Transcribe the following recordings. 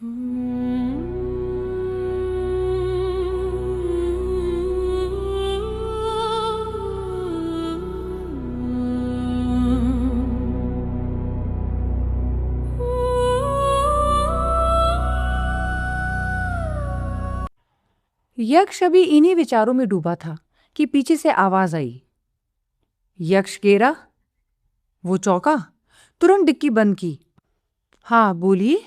यक्ष अभी इन्हीं विचारों में डूबा था कि पीछे से आवाज आई, यक्ष गेरा। वो चौंका, तुरंत डिक्की बंद की। हाँ बोलिए,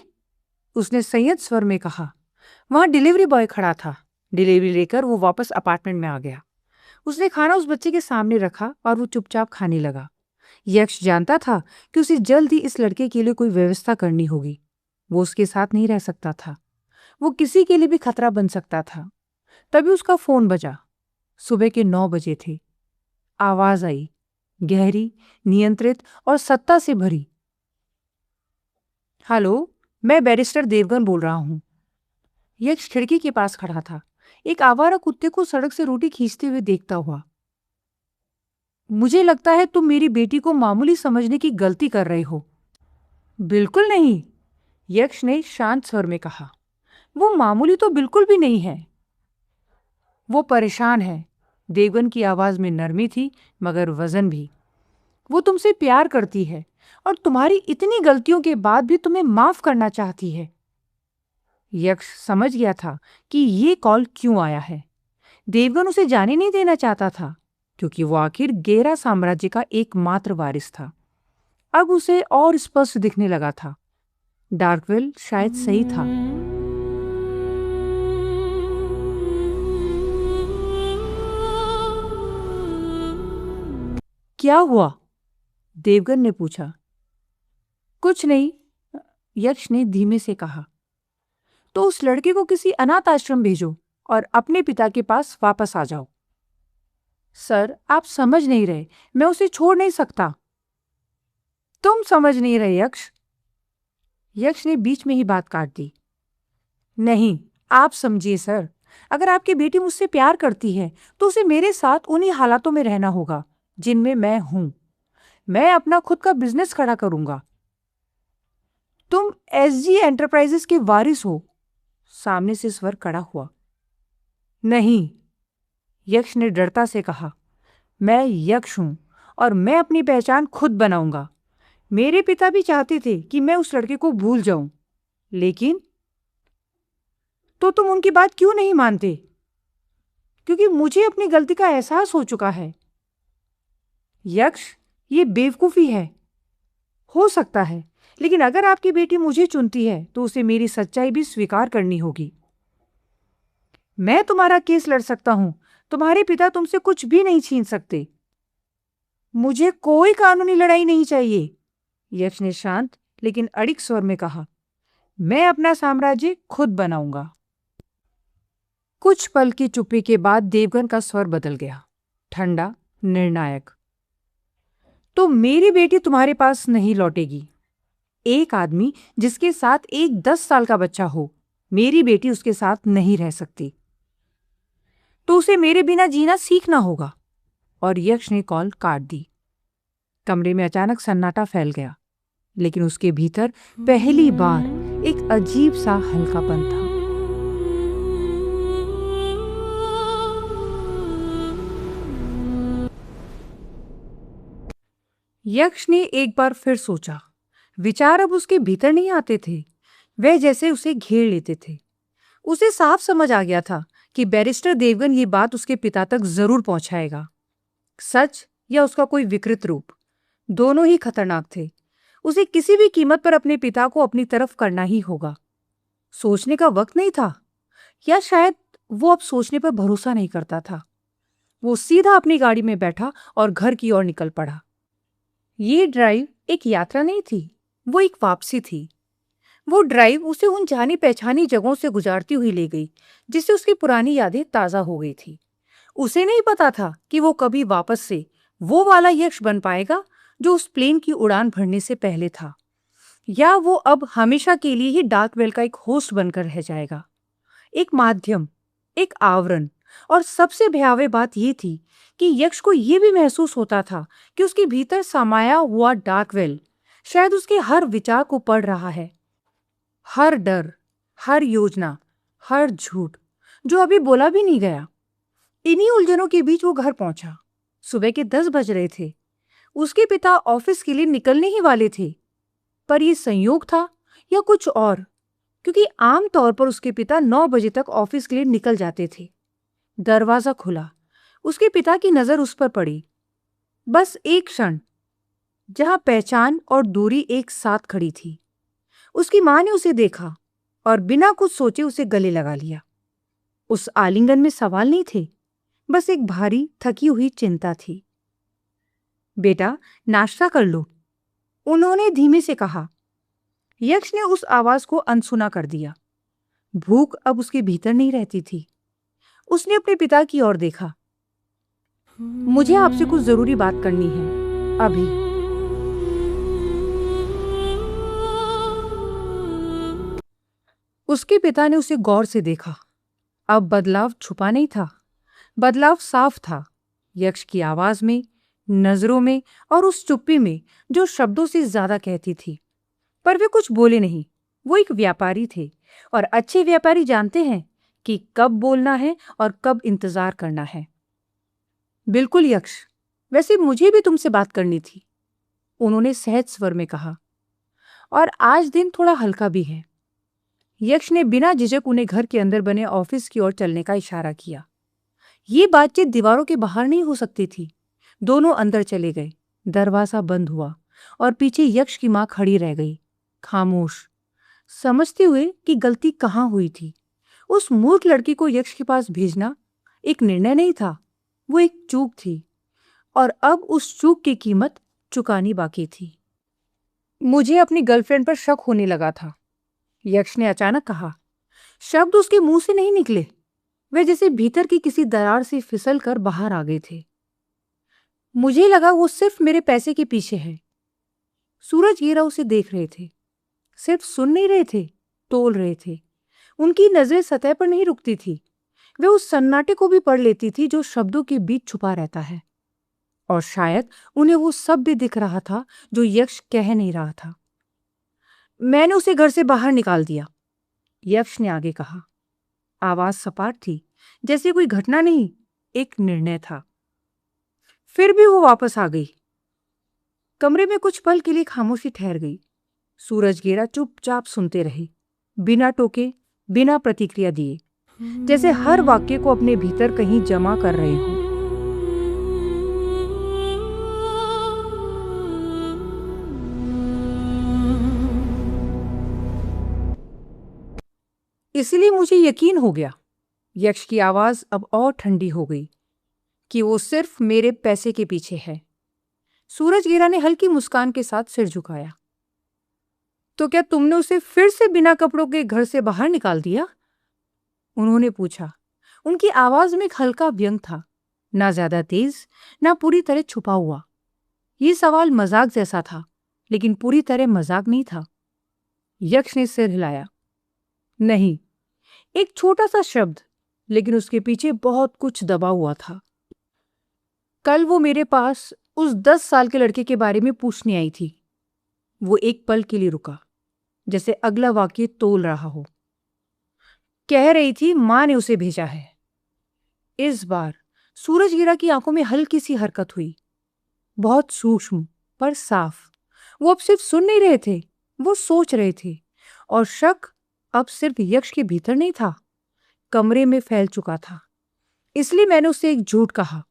उसने संयत स्वर में कहा। वहां डिलीवरी बॉय खड़ा था। डिलीवरी लेकर वो वापस अपार्टमेंट में आ गया। उसने खाना उस बच्चे के सामने रखा और वो चुपचाप खाने लगा। यक्ष जानता था कि उसे जल्द ही इस लड़के के लिए कोई व्यवस्था करनी होगी। वो उसके साथ नहीं रह सकता था। वो किसी के लिए भी खतरा बन सकता था। तभी उसका फोन बजा। सुबह के 9 बजे थे। आवाज आई, गहरी, नियंत्रित और सत्ता से भरी। हेलो, मैं बैरिस्टर देवगन बोल रहा हूं। यक्ष खिड़की के पास खड़ा था, एक आवारा कुत्ते को सड़क से रोटी खींचते हुए देखता हुआ। मुझे लगता है तुम मेरी बेटी को मामूली समझने की गलती कर रहे हो। बिल्कुल नहीं, यक्ष ने शांत स्वर में कहा। वो मामूली तो बिल्कुल भी नहीं है। वो परेशान है। देवगन की आवाज में नरमी थी मगर वजन भी। वो तुमसे प्यार करती है और तुम्हारी इतनी गलतियों के बाद भी तुम्हें माफ करना चाहती है। यक्ष समझ गया था कि ये कॉल क्यों आया है। देवगन उसे जाने नहीं देना चाहता था क्योंकि वो आखिर गेरा साम्राज्य का एकमात्र वारिस था। अब उसे और स्पष्ट दिखने लगा था। डार्कवेल शायद सही था। क्या हुआ? देवगन ने पूछा। कुछ नहीं, यक्ष ने धीमे से कहा। तो उस लड़के को किसी अनाथ आश्रम भेजो और अपने पिता के पास वापस आ जाओ। सर, आप समझ नहीं रहे, मैं उसे छोड़ नहीं सकता। तुम समझ नहीं रहे यक्ष। यक्ष ने बीच में ही बात काट दी। नहीं, आप समझिए सर। अगर आपकी बेटी मुझसे प्यार करती है तो उसे मेरे साथ उन्हीं हालातों में रहना होगा जिनमें मैं हूं। मैं अपना खुद का बिजनेस खड़ा करूंगा। तुम एसजी एंटरप्राइजेस के वारिस हो। सामने से स्वर कड़ा हुआ। नहीं, यक्ष ने दृढ़ता से कहा। मैं यक्ष हूं और मैं अपनी पहचान खुद बनाऊंगा। मेरे पिता भी चाहते थे कि मैं उस लड़के को भूल जाऊं, लेकिन तो तुम उनकी बात क्यों नहीं मानते? क्योंकि मुझे अपनी गलती का एहसास हो चुका है। यक्ष, ये बेवकूफी है। हो सकता है, लेकिन अगर आपकी बेटी मुझे चुनती है तो उसे मेरी सच्चाई भी स्वीकार करनी होगी। मैं तुम्हारा केस लड़ सकता हूं। तुम्हारे पिता तुमसे कुछ भी नहीं छीन सकते। मुझे कोई कानूनी लड़ाई नहीं चाहिए, यक्ष ने शांत लेकिन अड़िग स्वर में कहा। मैं अपना साम्राज्य खुद बनाऊंगा। कुछ पल की चुप्पी के बाद देवगन का स्वर बदल गया, ठंडा, निर्णायक। तो मेरी बेटी तुम्हारे पास नहीं लौटेगी। एक आदमी जिसके साथ एक 10 साल का बच्चा हो, मेरी बेटी उसके साथ नहीं रह सकती। तो उसे मेरे बिना जीना सीखना होगा। और यक्ष ने कॉल काट दी। कमरे में अचानक सन्नाटा फैल गया, लेकिन उसके भीतर पहली बार एक अजीब सा हल्कापन था। यक्ष ने एक बार फिर सोचा। विचार अब उसके भीतर नहीं आते थे, वह जैसे उसे घेर लेते थे। उसे साफ समझ आ गया था कि बैरिस्टर देवगन ये बात उसके पिता तक जरूर पहुंचाएगा। सच या उसका कोई विकृत रूप, दोनों ही खतरनाक थे। उसे किसी भी कीमत पर अपने पिता को अपनी तरफ करना ही होगा। सोचने का वक्त नहीं था, या शायद वो अब सोचने पर भरोसा नहीं करता था। वो सीधा अपनी गाड़ी में बैठा और घर की ओर निकल पड़ा। ये ड्राइव एक यात्रा नहीं थी, वो एक वापसी थी। वो ड्राइव उसे उन जानी पहचानी जगहों से गुजारती हुई ले गई जिससे उसकी पुरानी यादें ताजा हो गई थी। उसे नहीं पता था कि वो कभी वापस से वो वाला यक्ष बन पाएगा जो उस प्लेन की उड़ान भरने से पहले था, या वो अब हमेशा के लिए ही डार्कवेल का एक होस्ट बनकर रह जाएगा, एक माध्यम, एक आवरण। और सबसे भयावह बात यह थी कि यक्ष को यह भी महसूस होता था कि उसके भीतर समाया हुआ डार्कवेल शायद उसके हर विचार को पढ़ रहा है। हर डर, हर योजना, हर झूठ जो अभी बोला भी नहीं गया। इन्हीं उलझनों के बीच वो घर पहुंचा। सुबह के 10 बज रहे थे। उसके पिता ऑफिस के लिए निकलने ही वाले थे। पर यह संयोग था या कुछ और, क्योंकि आम तौर पर उसके पिता 9 बजे तक ऑफिस के लिए निकल जाते थे। दरवाजा खुला। उसके पिता की नजर उस पर पड़ी। बस एक क्षण, जहां पहचान और दूरी एक साथ खड़ी थी। उसकी मां ने उसे देखा और बिना कुछ सोचे उसे गले लगा लिया। उस आलिंगन में सवाल नहीं थे, बस एक भारी थकी हुई चिंता थी। बेटा, नाश्ता कर लो, उन्होंने धीमे से कहा। यक्ष ने उस आवाज को अनसुना कर दिया। भूख अब उसके भीतर नहीं रहती थी। उसने अपने पिता की ओर देखा। मुझे आपसे कुछ जरूरी बात करनी है, अभी। उसके पिता ने उसे गौर से देखा। अब बदलाव छुपा नहीं था, बदलाव साफ था। यक्ष की आवाज में, नजरों में और उस चुप्पी में जो शब्दों से ज्यादा कहती थी। पर वे कुछ बोले नहीं। वो एक व्यापारी थे और अच्छे व्यापारी जानते हैं कि कब बोलना है और कब इंतजार करना है। बिल्कुल यक्ष, वैसे मुझे भी तुमसे बात करनी थी, उन्होंने सहज स्वर में कहा। और आज दिन थोड़ा हल्का भी है। यक्ष ने बिना झिझक उन्हें घर के अंदर बने ऑफिस की ओर चलने का इशारा किया। ये बातचीत दीवारों के बाहर नहीं हो सकती थी। दोनों अंदर चले गए। दरवाजा बंद हुआ और पीछे यक्ष की मां खड़ी रह गई, खामोश, समझते हुए कि गलती कहां हुई थी। उस मूर्ख लड़की को यक्ष के पास भेजना एक निर्णय नहीं था, वो एक चूक थी। और अब उस चूक की कीमत चुकानी बाकी थी। मुझे अपनी गर्लफ्रेंड पर शक होने लगा था, यक्ष ने अचानक कहा। शब्द उसके मुंह से नहीं निकले, वे जैसे भीतर की किसी दरार से फिसल कर बाहर आ गए थे। मुझे लगा वो सिर्फ मेरे पैसे के पीछे है। सूरज गिरा उसे देख रहे थे, सिर्फ सुन नहीं रहे थे, तोल रहे थे। उनकी नजरें सतह पर नहीं रुकती थी, वे उस सन्नाटे को भी पढ़ लेती थी जो शब्दों के बीच छुपा रहता है। और शायद उन्हें वो सब भी दिख रहा था जो यक्ष कह नहीं रहा था। मैंने उसे घर से बाहर निकाल दिया, यक्ष ने आगे कहा। आवाज सपाट थी, जैसे कोई घटना नहीं, एक निर्णय था। फिर भी वो वापस आ गई। कमरे में कुछ पल के लिए खामोशी ठहर गई। सूरज गिरा चुपचाप सुनते रहे, बिना टोके, बिना प्रतिक्रिया दिए, जैसे हर वाक्य को अपने भीतर कहीं जमा कर रहे हों। इसलिए मुझे यकीन हो गया, यक्ष की आवाज अब और ठंडी हो गई, कि वो सिर्फ मेरे पैसे के पीछे है। सूरज गिरा ने हल्की मुस्कान के साथ सिर झुकाया। तो क्या तुमने उसे फिर से बिना कपड़ों के घर से बाहर निकाल दिया? उन्होंने पूछा। उनकी आवाज में एक हल्का व्यंग था, ना ज्यादा तेज, ना पूरी तरह छुपा हुआ। ये सवाल मजाक जैसा था, लेकिन पूरी तरह मजाक नहीं था। यक्ष ने सिर हिलाया। नहीं, एक छोटा सा शब्द, लेकिन उसके पीछे बहुत कुछ दबा हुआ था। कल वो मेरे पास उस 10 साल के लड़के के बारे में पूछने आई थी। वो एक पल के लिए रुका, जैसे अगला वाक्य तोल रहा हो। कह रही थी मां ने उसे भेजा है। इस बार सूरज गिरा की आंखों में हल्की सी हरकत हुई, बहुत सूक्ष्म पर साफ। वो अब सिर्फ सुन नहीं रहे थे, वो सोच रहे थे। और शक अब सिर्फ यक्ष के भीतर नहीं था, कमरे में फैल चुका था। इसलिए मैंने उससे एक झूठ कहा।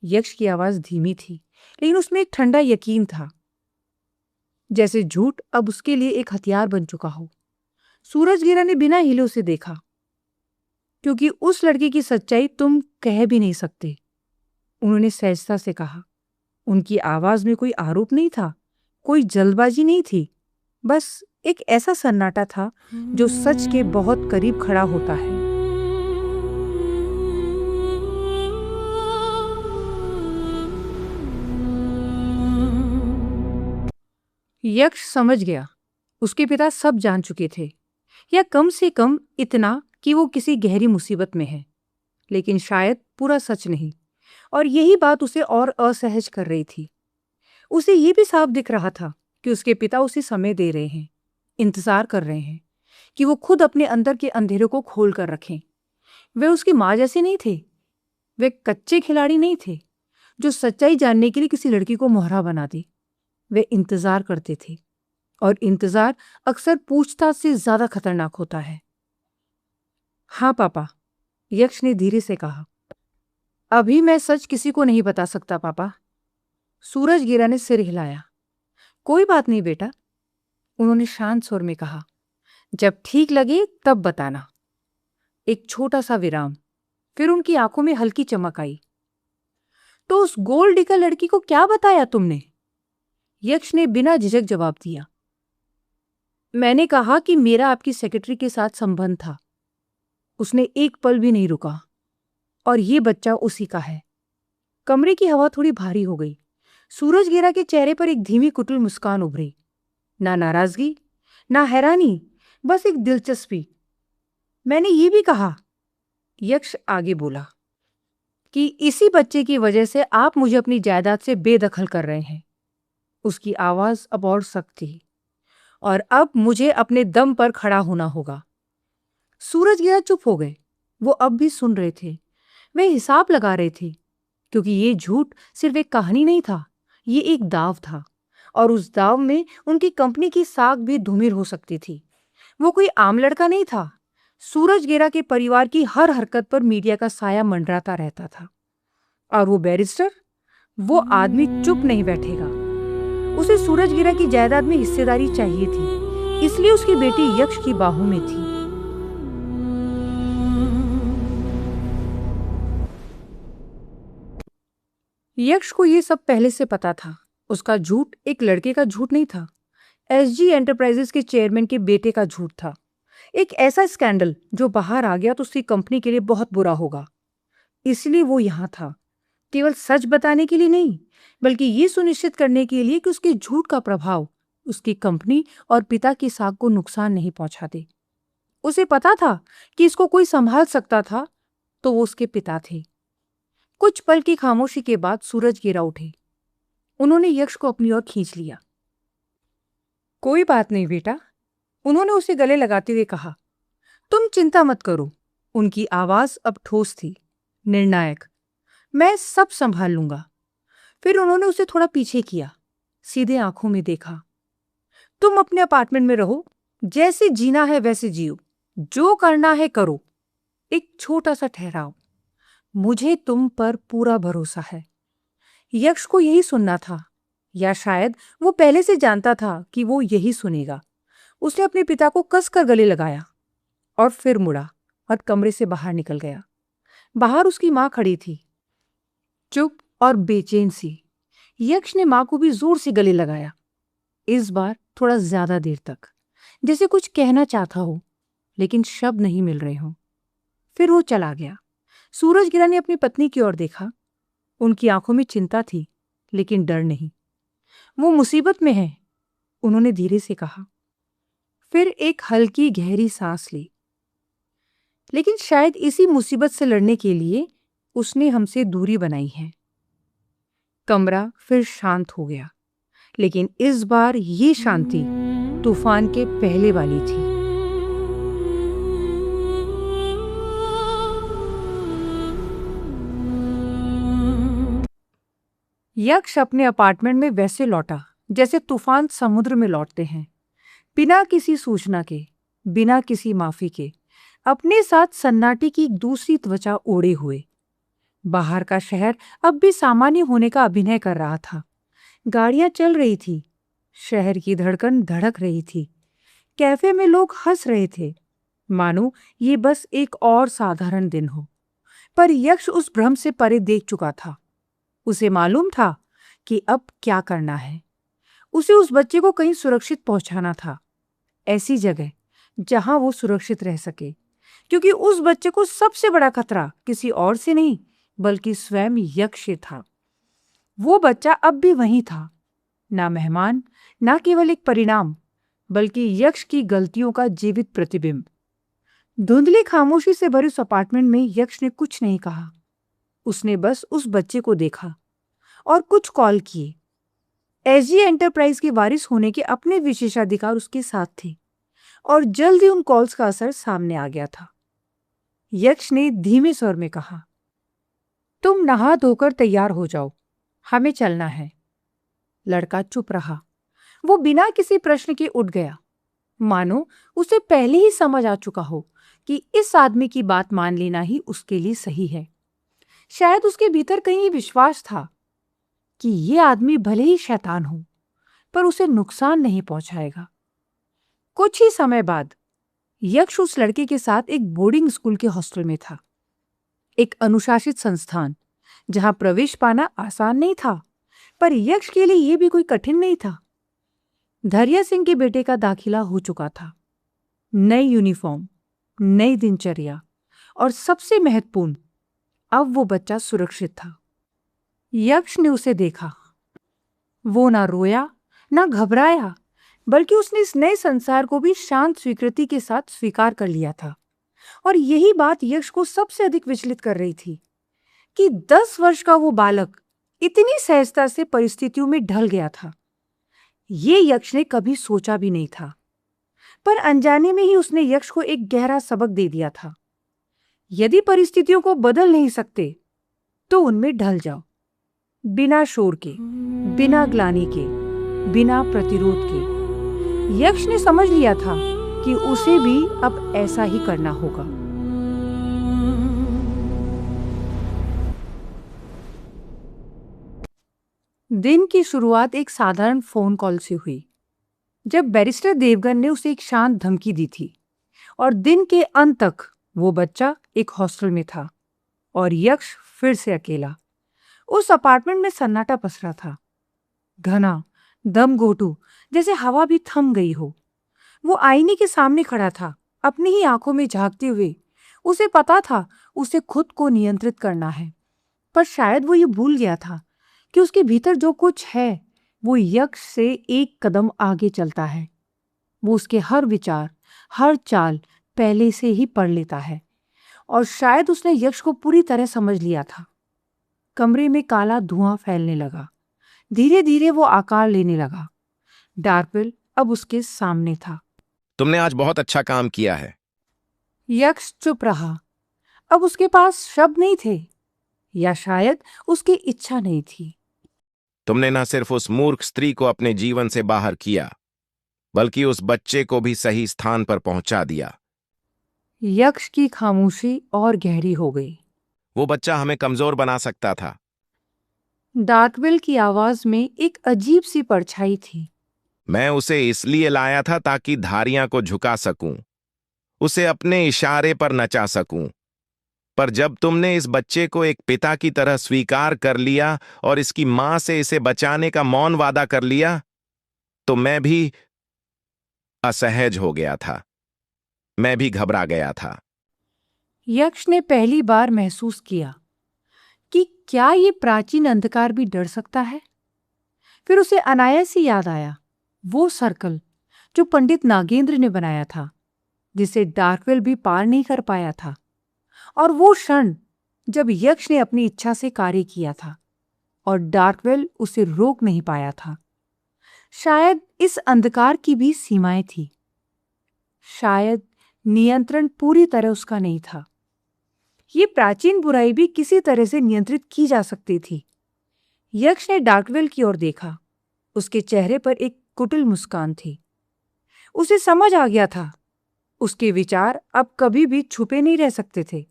यक्ष की आवाज धीमी थी, लेकिन उसमें एक ठंडा यकीन था, जैसे झूठ अब उसके लिए एक हथियार बन चुका हो। सूरज गिरा ने बिना हिले उसे देखा। क्योंकि उस लड़की की सच्चाई तुम कह भी नहीं सकते, उन्होंने सहजता से कहा। उनकी आवाज में कोई आरोप नहीं था, कोई जल्दबाजी नहीं थी, बस एक ऐसा सन्नाटा था जो सच के बहुत करीब खड़ा होता है। यक्ष समझ गया, उसके पिता सब जान चुके थे, या कम से कम इतना कि वो किसी गहरी मुसीबत में है, लेकिन शायद पूरा सच नहीं। और यही बात उसे और असहज कर रही थी। उसे ये भी साफ दिख रहा था कि उसके पिता उसे समय दे रहे हैं, इंतजार कर रहे हैं, कि वो खुद अपने अंदर के अंधेरे को खोल कर रखें। वे उसकी माँ जैसे नहीं थे। वे कच्चे खिलाड़ी नहीं थे जो सच्चाई जानने के लिए किसी लड़की को मोहरा बना दे। वे इंतजार करते थे, और इंतजार अक्सर पूछताछ से ज्यादा खतरनाक होता है। हाँ पापा, यक्ष ने धीरे से कहा। अभी मैं सच किसी को नहीं बता सकता पापा। सूरजगिरा ने सिर हिलाया। कोई बात नहीं बेटा, उन्होंने शांत स्वर में कहा। जब ठीक लगे तब बताना। एक छोटा सा विराम, फिर उनकी आंखों में हल्की चमक आई। तो उस गोल्ड डिगर लड़की को क्या बताया तुमने? यक्ष ने बिना झिझक जवाब दिया। मैंने कहा कि मेरा आपकी सेक्रेटरी के साथ संबंध था। उसने एक पल भी नहीं रुका। और ये बच्चा उसी का है। कमरे की हवा थोड़ी भारी हो गई। सूरजगिरा के चेहरे पर एक धीमी कुटिल मुस्कान उभरी। ना नाराजगी, ना हैरानी, बस एक दिलचस्पी। मैंने ये भी कहा, यक्ष आगे बोला, कि इसी बच्चे की वजह से आप मुझे अपनी जायदाद से बेदखल कर रहे हैं। उसकी आवाज अब और सख्त थी। और अब मुझे अपने दम पर खड़ा होना होगा। सूरजगिरा चुप हो गए। वो अब भी सुन रहे थे। वे हिसाब लगा रहे थे, क्योंकि ये झूठ सिर्फ एक कहानी नहीं था, ये एक दाव था। और उस दाव में उनकी कंपनी की साख भी धूमिल हो सकती थी। वो कोई आम लड़का नहीं था। सूरजगिरा के परिवार की हर हरकत पर मीडिया का साया मंडराता रहता था। और वो बैरिस्टर, वो आदमी चुप नहीं बैठेगा। उसे सूरजगिरा की जायदाद में हिस्सेदारी चाहिए थी, इसलिए उसकी बेटी यक्ष की बाहों में थी। यक्ष को यह सब पहले से पता था। उसका झूठ एक लड़के का झूठ नहीं था, एसजी एंटरप्राइजेस के चेयरमैन के बेटे का झूठ था। एक ऐसा स्कैंडल जो बाहर आ गया तो उसकी कंपनी के लिए बहुत बुरा होगा। इसलिए वो यहां था, केवल सच बताने के लिए नहीं, बल्कि ये सुनिश्चित करने के लिए कि उसके झूठ का प्रभाव उसकी कंपनी और पिता की साख को नुकसान नहीं पहुंचा दे। उसे पता था कि इसको कोई संभाल सकता था तो वो उसके पिता थे। कुछ पल की खामोशी के बाद सूरजगिरा उठे। उन्होंने यक्ष को अपनी ओर खींच लिया। कोई बात नहीं बेटा, उन्होंने उसे गले लगाते हुए कहा। तुम चिंता मत करो। उनकी आवाज अब ठोस थी, निर्णायक। मैं सब संभाल लूंगा। फिर उन्होंने उसे थोड़ा पीछे किया, सीधे आंखों में देखा। तुम अपने अपार्टमेंट में रहो, जैसे जीना है वैसे जियो, जो करना है करो। एक छोटा सा ठहराव। मुझे तुम पर पूरा भरोसा है। यक्ष को यही सुनना था, या शायद वो पहले से जानता था कि वो यही सुनेगा। उसने अपने पिता को कसकर गले लगाया और फिर मुड़ा और कमरे से बाहर निकल गया। बाहर उसकी मां खड़ी थी, चुप और बेचैन सी। यक्ष ने मां को भी जोर से गले लगाया, इस बार थोड़ा ज्यादा देर तक, जैसे कुछ कहना चाहता हो लेकिन शब्द नहीं मिल रहे हो। फिर वो चला गया। सूरजगिरा ने अपनी पत्नी की ओर देखा। उनकी आंखों में चिंता थी, लेकिन डर नहीं। वो मुसीबत में है, उन्होंने धीरे से कहा। फिर एक हल्की गहरी सांस ली। लेकिन शायद इसी मुसीबत से लड़ने के लिए उसने हमसे दूरी बनाई है। कमरा फिर शांत हो गया, लेकिन इस बार ये शांति तूफान के पहले वाली थी। यक्ष अपने अपार्टमेंट में वैसे लौटा जैसे तूफान समुद्र में लौटते हैं, बिना किसी सूचना के, बिना किसी माफी के, अपने साथ सन्नाटे की एक दूसरी त्वचा ओढ़े हुए। बाहर का शहर अब भी सामान्य होने का अभिनय कर रहा था। गाड़ियां चल रही थी, शहर की धड़कन धड़क रही थी, कैफे में लोग हंस रहे थे, मानो ये बस एक और साधारण दिन हो। पर यक्ष उस भ्रम से परे देख चुका था। उसे मालूम था कि अब क्या करना है। उसे उस बच्चे को कहीं सुरक्षित पहुंचाना था, ऐसी जगह जहां वो सुरक्षित रह सके, क्योंकि उस बच्चे को सबसे बड़ा खतरा किसी और से नहीं बल्कि स्वयं यक्ष से था। वो बच्चा अब भी वहीं था, ना मेहमान, ना केवल एक परिणाम, बल्कि यक्ष की गलतियों का जीवित प्रतिबिंब। धुंधली खामोशी से भरे उस अपार्टमेंट में यक्ष ने कुछ नहीं कहा। उसने बस उस बच्चे को देखा और कुछ कॉल किए। एसजी एंटरप्राइज के वारिस होने के अपने विशेषाधिकार उसके साथ थे, और जल्द ही उन कॉल्स का असर सामने आ गया था। यक्ष ने धीमे स्वर में कहा, तुम नहा धोकर तैयार हो जाओ, हमें चलना है। लड़का चुप रहा। वो बिना किसी प्रश्न के उठ गया, मानो उसे पहले ही समझ आ चुका हो कि इस आदमी की बात मान लेना ही उसके लिए सही है। शायद उसके भीतर कहीं विश्वास था कि ये आदमी भले ही शैतान हो, पर उसे नुकसान नहीं पहुंचाएगा। कुछ ही समय बाद यक्ष उस लड़के के साथ एक बोर्डिंग स्कूल के हॉस्टल में था, एक अनुशासित संस्थान जहां प्रवेश पाना आसान नहीं था, पर यक्ष के लिए यह भी कोई कठिन नहीं था। धैर्य सिंह के बेटे का दाखिला हो चुका था। नई यूनिफॉर्म, नई दिनचर्या और सबसे महत्वपूर्ण, अब वो बच्चा सुरक्षित था। यक्ष ने उसे देखा। वो ना रोया ना घबराया, बल्कि उसने इस नए संसार को भी शांत स्वीकृति के साथ स्वीकार कर लिया था। और यही बात यक्ष को सबसे अधिक विचलित कर रही थी कि 10 वर्ष का वो बालक इतनी सहजता से परिस्थितियों में ढल गया था। ये यक्ष ने कभी सोचा भी नहीं था, पर अनजाने में ही उसने यक्ष को एक गहरा सबक दे दिया था। यदि परिस्थितियों को बदल नहीं सकते तो उनमें ढल जाओ, बिना शोर के, बिना ग्लानि के, बिना प्रतिरोध के। यक्ष ने समझ लिया था कि उसे भी अब ऐसा ही करना होगा। दिन की शुरुआत एक साधारण फोन कॉल से हुई, जब बैरिस्टर देवगन ने उसे एक शांत धमकी दी थी। और दिन के अंत तक वो बच्चा एक हॉस्टल में था और यक्ष फिर से अकेला। उस अपार्टमेंट में सन्नाटा पसरा था, घना, दमघोटू, जैसे हवा भी थम गई हो। वो आईने के सामने खड़ा था, अपनी ही आंखों में झांकते हुए। उसे पता था उसे खुद को नियंत्रित करना है, पर शायद वो ये भूल गया था कि उसके भीतर जो कुछ है वो यक्ष से एक कदम आगे चलता है। वो उसके हर विचार, हर चाल पहले से ही पढ़ लेता है, और शायद उसने यक्ष को पूरी तरह समझ लिया था। कमरे में काला धुआं फैलने लगा। धीरे धीरे वो आकार लेने लगा। डार्कवेल अब उसके सामने था। तुमने आज बहुत अच्छा काम किया है। यक्ष चुप रहा। अब उसके पास शब्द नहीं थे, या शायद उसकी इच्छा नहीं थी। तुमने न सिर्फ उस मूर्ख स्त्री को अपने जीवन से बाहर किया, बल्कि उस बच्चे को भी सही स्थान पर पहुंचा दिया। यक्ष की खामोशी और गहरी हो गई। वो बच्चा हमें कमजोर बना सकता था। डार्कवेल की आवाज में एक अजीब सी परछाई थी। मैं उसे इसलिए लाया था ताकि धारियां को झुका सकूं, उसे अपने इशारे पर नचा सकूं। पर जब तुमने इस बच्चे को एक पिता की तरह स्वीकार कर लिया और इसकी मां से इसे बचाने का मौन वादा कर लिया, तो मैं भी असहज हो गया था। मैं भी घबरा गया था। यक्ष ने पहली बार महसूस किया कि क्या ये प्राचीन अंधकार भी डर सकता है। फिर उसे अनायास ही याद आया वो सर्कल जो पंडित नागेंद्र ने बनाया था, जिसे डार्कवेल भी पार नहीं कर पाया था। और वो क्षण जब यक्ष ने अपनी इच्छा से कार्य किया था और डार्कवेल उसे रोक नहीं पाया था। शायद इस अंधकार की भी सीमाएं थी। शायद नियंत्रण पूरी तरह उसका नहीं था। ये प्राचीन बुराई भी किसी तरह से नियंत्रित की जा सकती थी। यक्ष ने डार्कवेल की ओर देखा। उसके चेहरे पर एक कुटिल मुस्कान थी। उसे समझ आ गया था उसके विचार अब कभी भी छुपे नहीं रह सकते थे।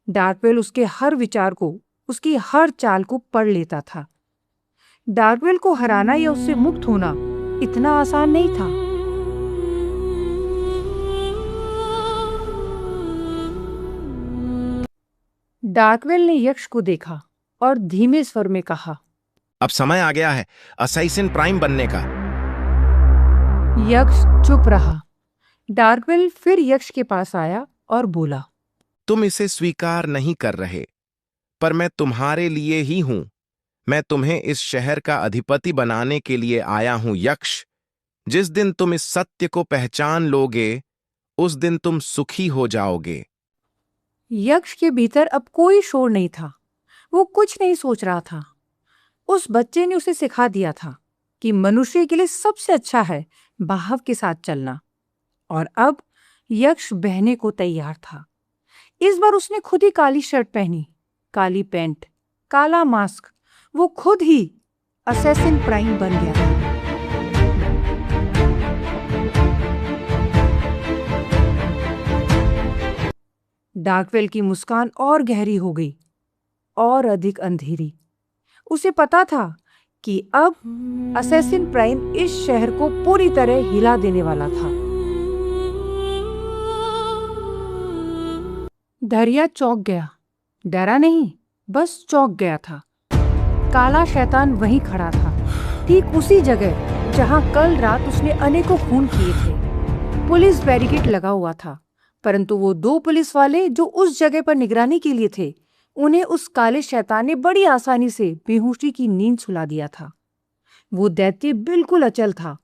डार्कवेल उसके हर विचार को, उसकी हर चाल को पढ़ लेता था। डार्कवेल को हराना या उससे मुक्त होना इतना आसान नहीं था। डार्कवेल ने यक्ष को देखा और धीमे स्वर में कहा, अब समय आ गया है असैसिन प्राइम बनने का। यक्ष चुप रहा। डार्कवेल फिर यक्ष के पास आया और बोला, तुम इसे स्वीकार नहीं कर रहे, पर मैं तुम्हारे लिए ही हूं। मैं तुम्हें इस शहर का अधिपति बनाने के लिए आया हूं यक्ष। जिस दिन तुम इस सत्य को पहचान लोगे, उस दिन तुम सुखी हो जाओगे। यक्ष के भीतर अब कोई शोर नहीं था। वो कुछ नहीं सोच रहा था। उस बच्चे ने उसे सिखा दिया था कि मनुष्य के लिए सबसे अच्छा है भाव के साथ चलना। और अब यक्ष बहने को तैयार था। इस बार उसने खुद ही काली शर्ट पहनी, काली पैंट, काला मास्क। वो खुद ही असैसिन प्राइम बन गया था। डार्कवेल की मुस्कान और गहरी हो गई और अधिक अंधेरी। उसे पता था कि अब असैसिन प्राइम इस शहर को पूरी तरह हिला देने वाला था। दरिया चौंक गया, डरा नहीं, बस चौंक गया था। काला शैतान वहीं खड़ा था, ठीक उसी जगह जहां कल रात उसने अनेकों खून किए थे। पुलिस बैरिकेड लगा हुआ था, परंतु वो 2 पुलिस वाले जो उस जगह पर निगरानी के लिए थे, उन्हें उस काले शैतान ने बड़ी आसानी से बेहोशी की नींद सुला दिया था। वो दैत्य बिल्कुल अचल था,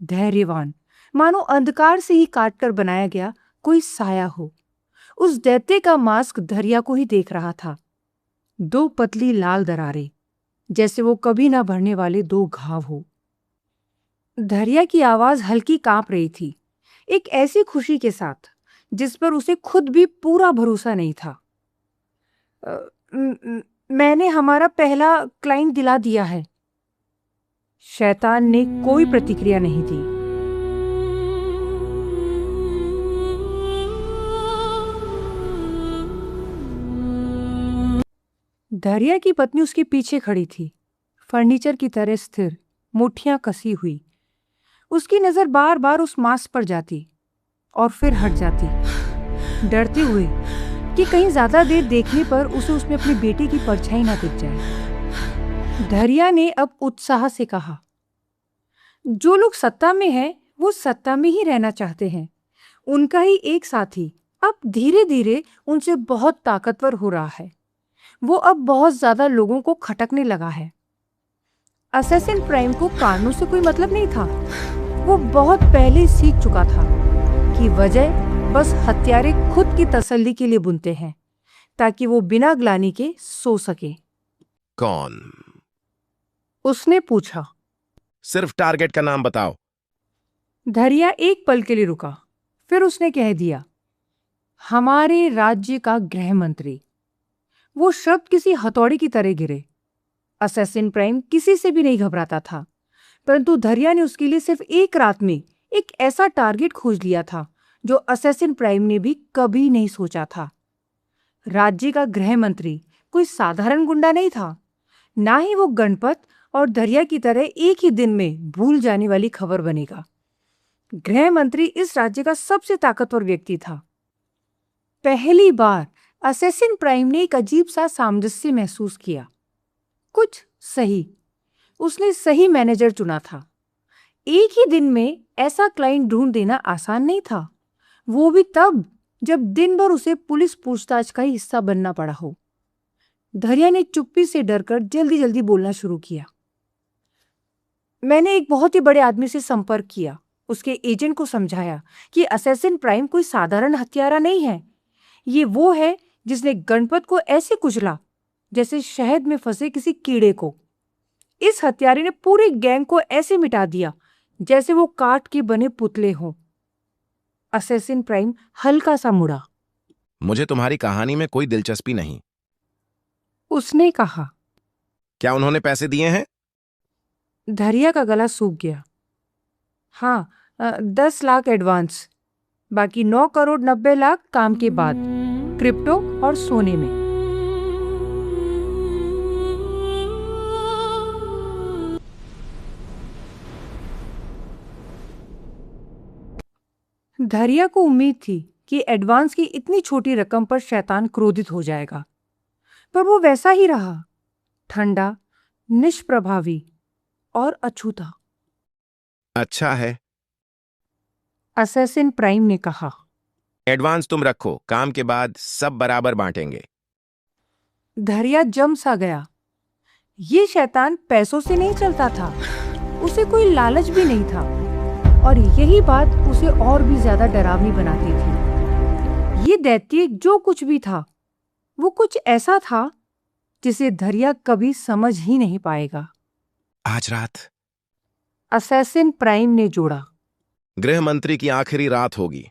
धैर्यवान, मानो अंधकार से ही काटकर बनाया गया कोई साया हो। उस दैत्य का मास्क दरिया को ही देख रहा था। 2 पतली लाल दरारें, जैसे वो कभी ना भरने वाले 2 घाव हो। दरिया की आवाज हल्की कांप रही थी, एक ऐसी खुशी के साथ जिस पर उसे खुद भी पूरा भरोसा नहीं था। मैंने हमारा पहला क्लाइंट दिला दिया है। शैतान ने कोई प्रतिक्रिया नहीं दी। दरिया की पत्नी उसके पीछे खड़ी थी, फर्नीचर की तरह स्थिर, मुट्ठियां कसी हुई। उसकी नजर बार बार उस मास्क पर जाती और फिर हट जाती, डरते हुए कि कहीं ज्यादा देर देखने पर उसे उसमें अपनी बेटी की परछाई ना दिख जाए। दरिया ने अब उत्साह से कहा, जो लोग सत्ता में हैं, वो सत्ता में ही रहना चाहते हैं। उनका ही एक साथी अब धीरे धीरे उनसे बहुत ताकतवर हो रहा है। वो अब बहुत ज्यादा लोगों को खटकने लगा है। असैसिन प्राइम को कानून से कोई मतलब नहीं था। वो बहुत पहले सीख चुका था कि वजह बस हत्यारे खुद की तसल्ली के लिए बुनते हैं, ताकि वो बिना ग्लानि के सो सके। कौन? उसने पूछा। सिर्फ टारगेट का नाम बताओ। दरिया एक पल के लिए रुका, फिर उसने कह दिया, हमारे राज्य का गृह मंत्री। वो शब्द किसी हथौड़े की तरह गिरे। असैसिन प्राइम किसी से भी नहीं घबराता था, परंतु दरिया ने उसके लिए सिर्फ एक रात में एक ऐसा टारगेट खोज लिया था जो असैसिन प्राइम ने भी कभी नहीं सोचा था। राज्य का गृह मंत्री कोई साधारण गुंडा नहीं था, ना ही वो गणपत और दरिया की तरह एक ही दिन में भूल जाने वाली खबर बनेगा। गृह मंत्री इस राज्य का सबसे ताकतवर व्यक्ति था। पहली बार असैसिन प्राइम ने एक अजीब सा सामंजस्य महसूस किया। कुछ सही, उसने सही मैनेजर चुना था। एक ही दिन में ऐसा क्लाइंट ढूंढ देना आसान नहीं था, वो भी तब जब दिन भर उसे पुलिस पूछताछ का ही हिस्सा बनना पड़ा हो। दरिया ने चुप्पी से डरकर जल्दी जल्दी बोलना शुरू किया। मैंने एक बहुत ही बड़े आदमी से संपर्क किया, उसके एजेंट को समझाया कि असैसिन प्राइम कोई साधारण हत्यारा नहीं है। ये वो है जिसने गणपत को ऐसे कुचला जैसे शहद में फंसे किसी कीड़े को। इस हत्यारे ने पूरे गैंग को ऐसे मिटा दिया जैसे वो काठ के बने पुतले हों। असैसिन प्राइम हल्का सा मुड़ा। मुझे तुम्हारी कहानी में कोई दिलचस्पी नहीं। उसने कहा। क्या उन्होंने पैसे दिए हैं? दरिया का गला सूख गया। हाँ, 10 लाख एडवांस, बाकी 9 करोड़ 90 लाख काम के बाद, क्रिप्टो और सोने में। दरिया को उम्मीद थी कि एडवांस की इतनी छोटी रकम पर शैतान क्रोधित हो जाएगा, पर वो वैसा ही रहा, ठंडा, निष्प्रभावी और अछूता। अच्छा है, असैसिन प्राइम ने कहा। एडवांस तुम रखो, काम के बाद सब बराबर बांटेंगे। दरिया जम सा गया। ये शैतान पैसों से नहीं चलता था, उसे कोई लालच भी नहीं था, और यही बात उसे और भी ज्यादा डरावनी बनाती थी। ये दैत्य जो कुछ भी था, वो कुछ ऐसा था जिसे दरिया कभी समझ ही नहीं पाएगा। आज रात? असैसिन प्राइम ने जोड़ा। गृह मंत्री की आखिरी रात होगी।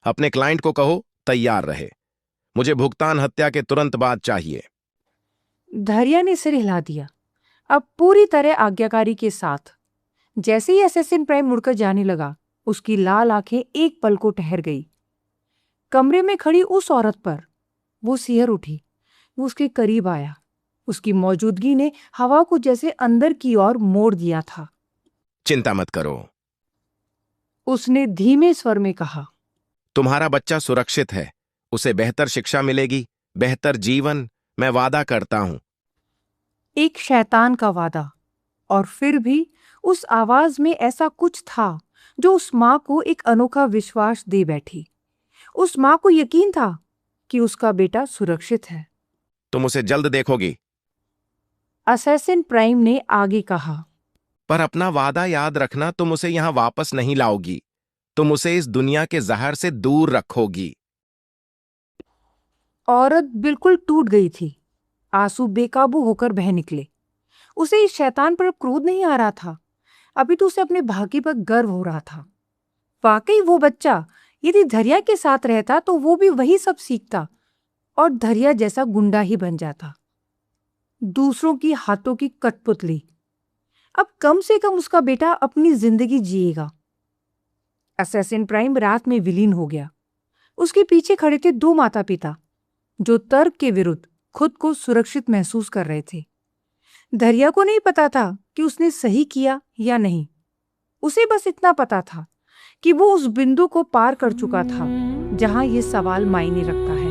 अपने क्लाइंट को कहो तैयार रहे। मुझे भुगतान हत्या के तुरंत बाद चाहिए। धैर्या ने सिर हिला दिया, अब पूरी तरह आज्ञाकारी के साथ। जैसे ही असैसिन प्राइम मुड़कर जाने लगा, उसकी लाल आंखें एक पल को ठहर गई। कमरे में खड़ी उस औरत पर वो सिहर उठी। वो उसके करीब आया। उसकी मौजूदगी ने हवा को जैसे अंदर की ओर मोड़ दिया था। चिंता मत करो, उसने धीमे स्वर में कहा। तुम्हारा बच्चा सुरक्षित है। उसे बेहतर शिक्षा मिलेगी, बेहतर जीवन, मैं वादा करता हूं। एक शैतान का वादा। और फिर भी उस आवाज में ऐसा कुछ था जो उस मां को एक अनोखा विश्वास दे बैठी। उस मां को यकीन था कि उसका बेटा सुरक्षित है। तुम उसे जल्द देखोगी, असैसिन प्राइम ने आगे कहा। पर अपना वादा याद रखना। तुम उसे यहां वापस नहीं लाओगी। तुम उसे इस दुनिया के जहर से दूर रखोगी। औरत बिल्कुल टूट गई थी। आंसू बेकाबू होकर बह निकले। उसे इस शैतान पर क्रोध नहीं आ रहा था, अभी तो उसे अपने भाग्य पर गर्व हो रहा था। वाकई वो बच्चा यदि धैर्या के साथ रहता तो वो भी वही सब सीखता और धैर्या जैसा गुंडा ही बन जाता, दूसरों की हाथों की कठपुतली। अब कम से कम उसका बेटा अपनी जिंदगी जिएगा। असैसिन प्राइम रात में विलीन हो गया। उसके पीछे खड़े थे दो माता पिता जो तर्क के विरुद्ध खुद को सुरक्षित महसूस कर रहे थे। धैर्या को नहीं पता था कि उसने सही किया या नहीं। उसे बस इतना पता था कि वो उस बिंदु को पार कर चुका था जहां ये सवाल मायने रखता है।